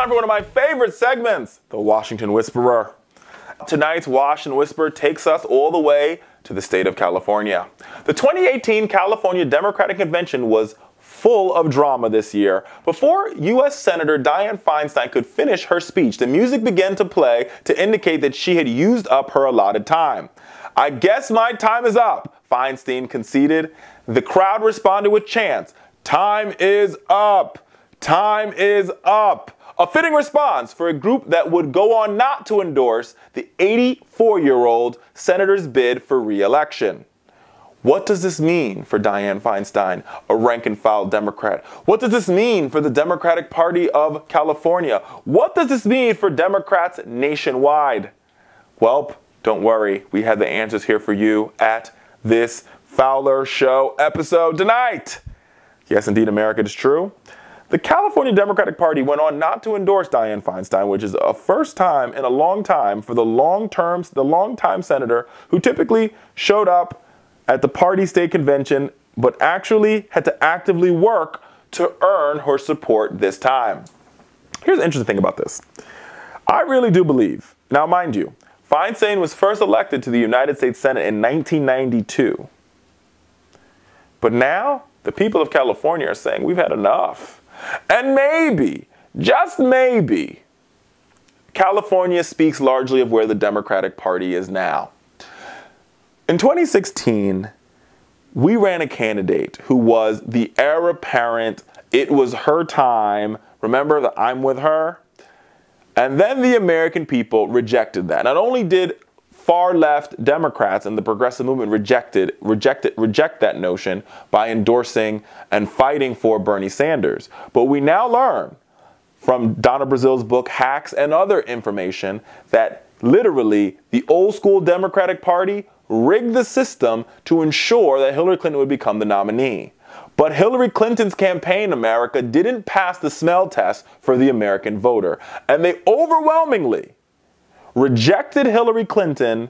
time for one of my favorite segments, the Washington Whisperer. Tonight's Washington Whisperer takes us all the way to the state of California. The 2018 California Democratic Convention was full of drama this year. Before U.S. Senator Dianne Feinstein could finish her speech, the music began to play to indicate that she had used up her allotted time. "I guess my time is up," Feinstein conceded. The crowd responded with chants, "Time is up! Time is up!" A fitting response for a group that would go on not to endorse the 84-year-old senator's bid for re-election. What does this mean for Dianne Feinstein, a rank-and-file Democrat? What does this mean for the Democratic Party of California? What does this mean for Democrats nationwide? Well, don't worry, we have the answers here for you at this Fowler Show episode tonight. Yes, indeed, America, it is true. The California Democratic Party went on not to endorse Dianne Feinstein, which is a first time in a long time for the long-time senator who typically showed up at the party state convention, but actually had to actively work to earn her support this time. Here's the interesting thing about this. I really do believe, now mind you, Feinstein was first elected to the United States Senate in 1992. But now, the people of California are saying we've had enough. And maybe, just maybe, California speaks largely of where the Democratic Party is now. In 2016, we ran a candidate who was the heir apparent. It was her time. Remember the "I'm with her"? And then the American people rejected that. Not only did far left Democrats and the progressive movement reject that notion by endorsing and fighting for Bernie Sanders, but we now learn from Donna Brazil's book Hacks and other information that literally the old school Democratic Party rigged the system to ensure that Hillary Clinton would become the nominee. But Hillary Clinton's campaign, America, didn't pass the smell test for the American voter. And they overwhelmingly rejected Hillary Clinton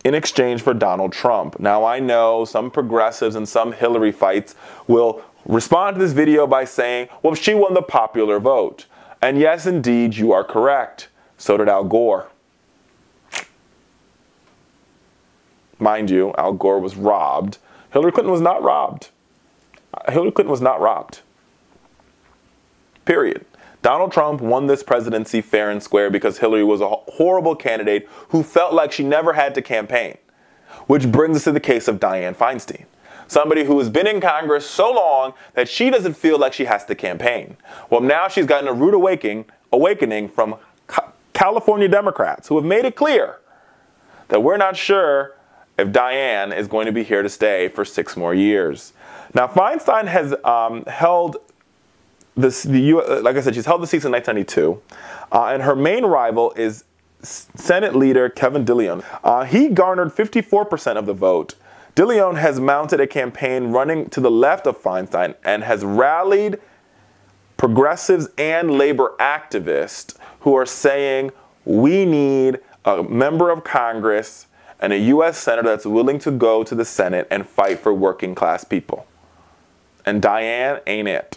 in exchange for Donald Trump. Now, I know some progressives and some Hillary fights will respond to this video by saying, well, she won the popular vote. And yes, indeed, you are correct. So did Al Gore. Mind you, Al Gore was robbed. Hillary Clinton was not robbed. Hillary Clinton was not robbed. Period. Donald Trump won this presidency fair and square because Hillary was a horrible candidate who felt like she never had to campaign. Which brings us to the case of Dianne Feinstein. Somebody who has been in Congress so long that she doesn't feel like she has to campaign. Well, now she's gotten a rude awakening from California Democrats who have made it clear that we're not sure if Dianne is going to be here to stay for 6 more years. Now, Feinstein has held like I said, she's held the seat since 1992, and her main rival is Senate leader Kevin León. He garnered 54% of the vote. León has mounted a campaign running to the left of Feinstein and has rallied progressives and labor activists who are saying we need a member of Congress and a U.S. senator that's willing to go to the Senate and fight for working class people. And Dianne ain't it.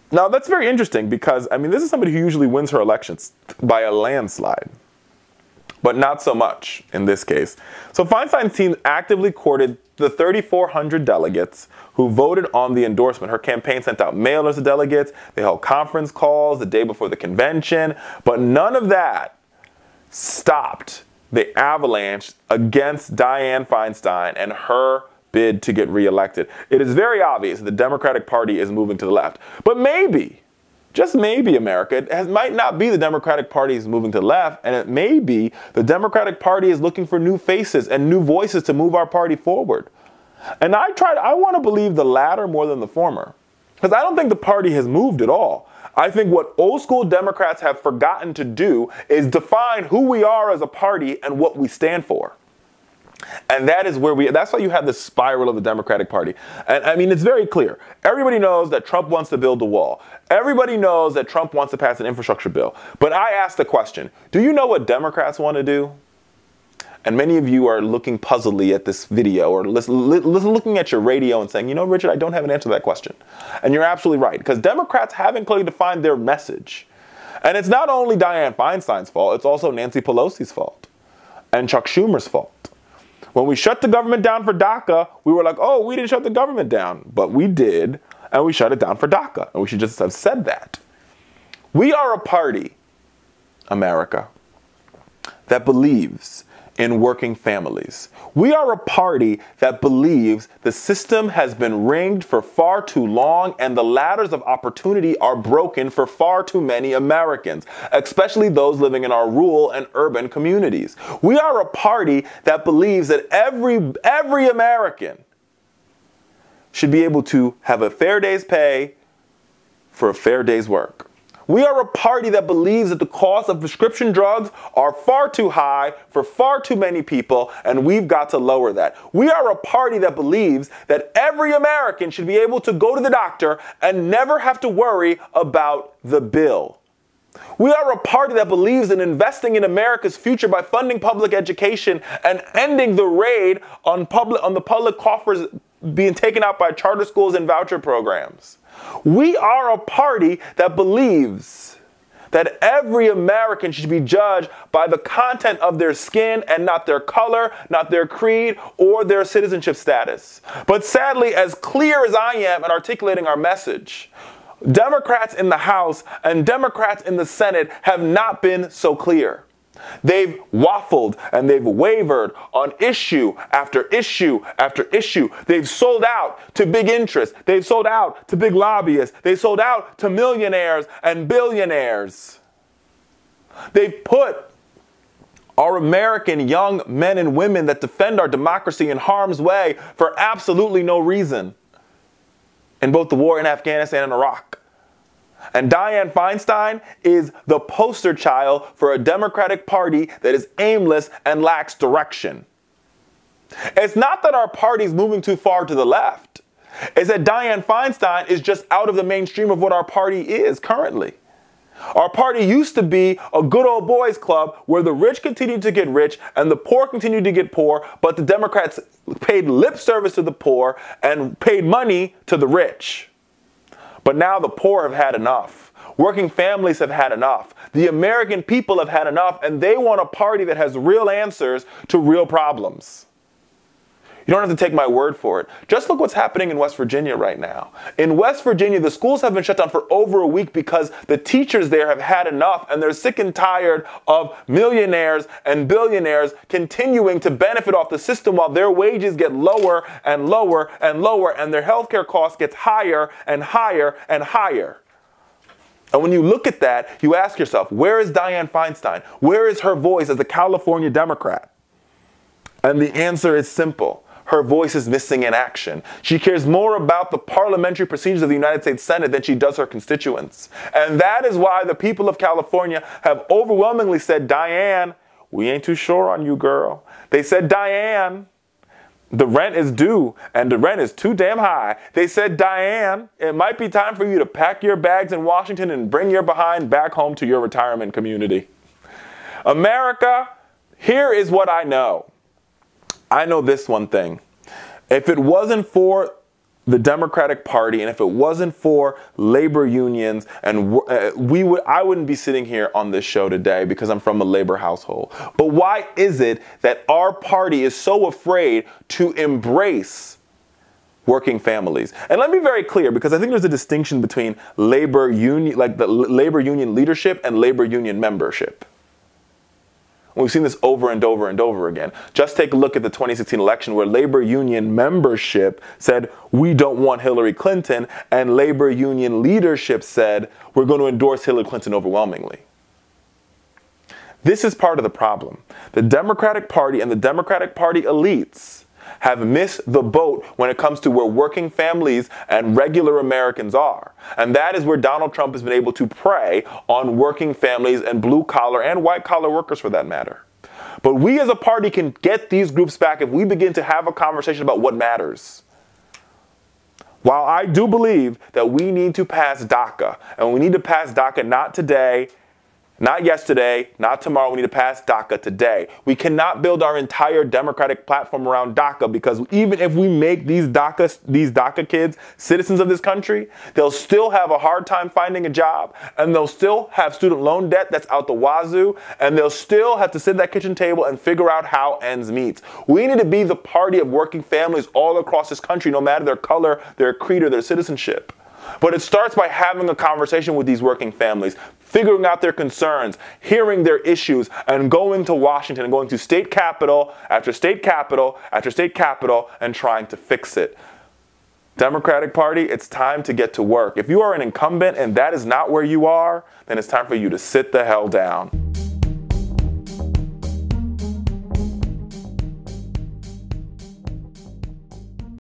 Now, that's very interesting because, I mean, this is somebody who usually wins her elections by a landslide. But not so much in this case. So Feinstein's team actively courted the 3,400 delegates who voted on the endorsement. Her campaign sent out mailers to delegates. They held conference calls the day before the convention. But none of that stopped the avalanche against Dianne Feinstein and her bid to get reelected. It is very obvious that the Democratic Party is moving to the left. But maybe, just maybe, America, it might not be the Democratic Party is moving to the left, and it may be the Democratic Party is looking for new faces and new voices to move our party forward. And I want to believe the latter more than the former. Because I don't think the party has moved at all. I think what old school Democrats have forgotten to do is define who we are as a party and what we stand for. And that is where that's why you have this spiral of the Democratic Party. And I mean, it's very clear. Everybody knows that Trump wants to build a wall. Everybody knows that Trump wants to pass an infrastructure bill. But I ask the question, do you know what Democrats want to do? And many of you are looking puzzledly at this video or looking at your radio and saying, you know, Richard, I don't have an answer to that question. And you're absolutely right, because Democrats haven't clearly defined their message. And it's not only Dianne Feinstein's fault, it's also Nancy Pelosi's fault and Chuck Schumer's fault. When we shut the government down for DACA, we were like, oh, we didn't shut the government down. But we did, and we shut it down for DACA. And we should just have said that. We are a party, America, that believes in working families. We are a party that believes the system has been rigged for far too long and the ladders of opportunity are broken for far too many Americans, especially those living in our rural and urban communities. We are a party that believes that every American should be able to have a fair day's pay for a fair day's work. We are a party that believes that the cost of prescription drugs are far too high for far too many people, and we've got to lower that. We are a party that believes that every American should be able to go to the doctor and never have to worry about the bill. We are a party that believes in investing in America's future by funding public education and ending the raid on the public coffers being taken out by charter schools and voucher programs. We are a party that believes that every American should be judged by the content of their skin and not their color, not their creed, or their citizenship status. But sadly, as clear as I am at articulating our message, Democrats in the House and Democrats in the Senate have not been so clear. They've waffled and they've wavered on issue after issue after issue. They've sold out to big interests. They've sold out to big lobbyists. They've sold out to millionaires and billionaires. They've put our American young men and women that defend our democracy in harm's way for absolutely no reason in both the war in Afghanistan and Iraq. And Dianne Feinstein is the poster child for a Democratic Party that is aimless and lacks direction. It's not that our party's moving too far to the left. It's that Dianne Feinstein is just out of the mainstream of what our party is currently. Our party used to be a good old boys club where the rich continued to get rich and the poor continued to get poor, but the Democrats paid lip service to the poor and paid money to the rich. But now the poor have had enough. Working families have had enough. The American people have had enough, and they want a party that has real answers to real problems. You don't have to take my word for it. Just look what's happening in West Virginia right now. In West Virginia, the schools have been shut down for over a week because the teachers there have had enough and they're sick and tired of millionaires and billionaires continuing to benefit off the system while their wages get lower and lower and lower and their healthcare costs get higher and higher and higher. And when you look at that, you ask yourself, where is Dianne Feinstein? Where is her voice as a California Democrat? And the answer is simple. Her voice is missing in action. She cares more about the parliamentary procedures of the United States Senate than she does her constituents. And that is why the people of California have overwhelmingly said, Dianne, we ain't too sure on you, girl. They said, Dianne, the rent is due and the rent is too damn high. They said, Dianne, it might be time for you to pack your bags in Washington and bring your behind back home to your retirement community. America, here is what I know. I know this one thing. If it wasn't for the Democratic Party and if it wasn't for labor unions, and I wouldn't be sitting here on this show today because I'm from a labor household. But why is it that our party is so afraid to embrace working families? And let me be very clear, because I think there's a distinction between labor union, like the labor union leadership and labor union membership. We've seen this over and over and over again. Just take a look at the 2016 election where labor union membership said, we don't want Hillary Clinton, and labor union leadership said, we're going to endorse Hillary Clinton overwhelmingly. This is part of the problem. The Democratic Party and the Democratic Party elites have missed the boat when it comes to where working families and regular Americans are. And that is where Donald Trump has been able to prey on working families and blue-collar and white-collar workers for that matter. But we as a party can get these groups back if we begin to have a conversation about what matters. While I do believe that we need to pass DACA, and we need to pass DACA not today, Not yesterday, not tomorrow. We need to pass DACA today. We cannot build our entire democratic platform around DACA, because even if we make these DACA kids citizens of this country, they'll still have a hard time finding a job, and they'll still have student loan debt that's out the wazoo, and they'll still have to sit at that kitchen table and figure out how ends meet. We need to be the party of working families all across this country, no matter their color, their creed, or their citizenship. But it starts by having a conversation with these working families, figuring out their concerns, hearing their issues, and going to Washington and going to state capitol after state capitol after state capitol and trying to fix it. Democratic Party, it's time to get to work. If you are an incumbent and that is not where you are, then it's time for you to sit the hell down.